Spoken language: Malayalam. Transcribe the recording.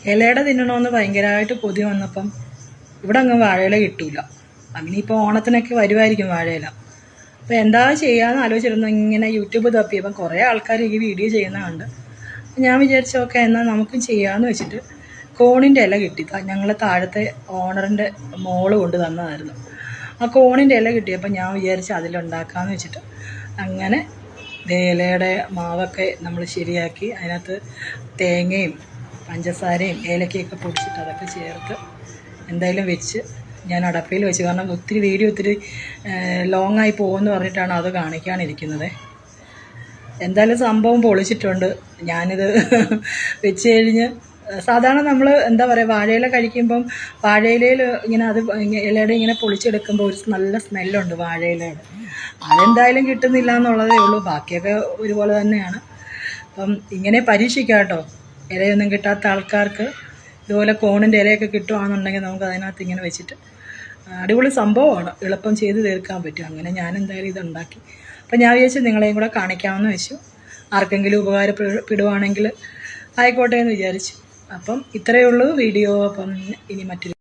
ഇലയുടെ തിന്നണമെന്ന് ഭയങ്കരമായിട്ട് കൊതി വന്നപ്പം ഇവിടെ അങ്ങ് വാഴയില കിട്ടൂല. അങ്ങനെയിപ്പോൾ ഓണത്തിനൊക്കെ വരുമായിരിക്കും വാഴയില. അപ്പോൾ എന്താ ചെയ്യാമെന്ന് ആലോചിച്ചിരുന്നു. ഇങ്ങനെ യൂട്യൂബ് തപ്പിയപ്പം കുറേ ആൾക്കാർ ഈ വീഡിയോ ചെയ്യുന്നതുണ്ട്. ഞാൻ വിചാരിച്ചു ഓക്കെ എന്നാൽ നമുക്കും ചെയ്യാമെന്ന് വെച്ചിട്ട് കോണിൻ്റെ ഇല കിട്ടി. ഞങ്ങൾ താഴത്തെ ഓണറിൻ്റെ മോള് കൊണ്ട് തന്നതായിരുന്നു. ആ കോണിൻ്റെ ഇല കിട്ടിയപ്പോൾ ഞാൻ വിചാരിച്ചു അതിലുണ്ടാക്കാമെന്ന് വെച്ചിട്ട് അങ്ങനെ ഇലയുടെ മാവൊക്കെ നമ്മൾ ശരിയാക്കി അതിനകത്ത് തേങ്ങയും പഞ്ചസാരയും ഏലക്കയൊക്കെ പൊടിച്ചിട്ട് അതൊക്കെ ചേർത്ത് എന്തായാലും വെച്ച് ഞാൻ അടപ്പയിൽ വെച്ച്. കാരണം വീഡിയോ ഒത്തിരി ലോങ്ങായി പോകുമെന്ന് പറഞ്ഞിട്ടാണ് അത് കാണിക്കാനിരിക്കുന്നത്. എന്തായാലും സംഭവം പൊളിച്ചിട്ടുണ്ട്. ഞാനിത് വെച്ച് കഴിഞ്ഞ് സാധാരണ നമ്മൾ എന്താ പറയുക വാഴയില കഴിക്കുമ്പം വാഴയിലയിൽ ഇങ്ങനെ അത് ഇലയുടെ ഇങ്ങനെ പൊളിച്ചെടുക്കുമ്പോൾ ഒരു നല്ല സ്മെല്ലുണ്ട് വാഴയിലയുടെ. അതെന്തായാലും കിട്ടുന്നില്ല എന്നുള്ളതേ ഉള്ളൂ. ബാക്കിയൊക്കെ ഒരുപോലെ തന്നെയാണ്. അപ്പം ഇങ്ങനെ പരീക്ഷിക്കാം കേട്ടോ. ഇലയൊന്നും കിട്ടാത്ത ആൾക്കാർക്ക് ഇതുപോലെ കോണിൻ്റെ ഇലയൊക്കെ കിട്ടുകയാണെന്നുണ്ടെങ്കിൽ നമുക്ക് അതിനകത്ത് ഇങ്ങനെ വെച്ചിട്ട് അടിപൊളി സംഭവമാണ്. എളുപ്പം ചെയ്ത് തീർക്കാൻ പറ്റും. അങ്ങനെ ഞാൻ എന്തായാലും ഇതുണ്ടാക്കി. അപ്പം ഞാൻ വിചാരിച്ചു നിങ്ങളെയും കൂടെ കാണിക്കാമെന്ന് വെച്ചു. ആർക്കെങ്കിലും ഉപകാരപ്പെടുവാണെങ്കിൽ ആയിക്കോട്ടെ എന്ന് വിചാരിച്ചു. അപ്പം ഇത്രയേ ഉള്ളൂ വീഡിയോ. അപ്പം ഇനി മറ്റൊരു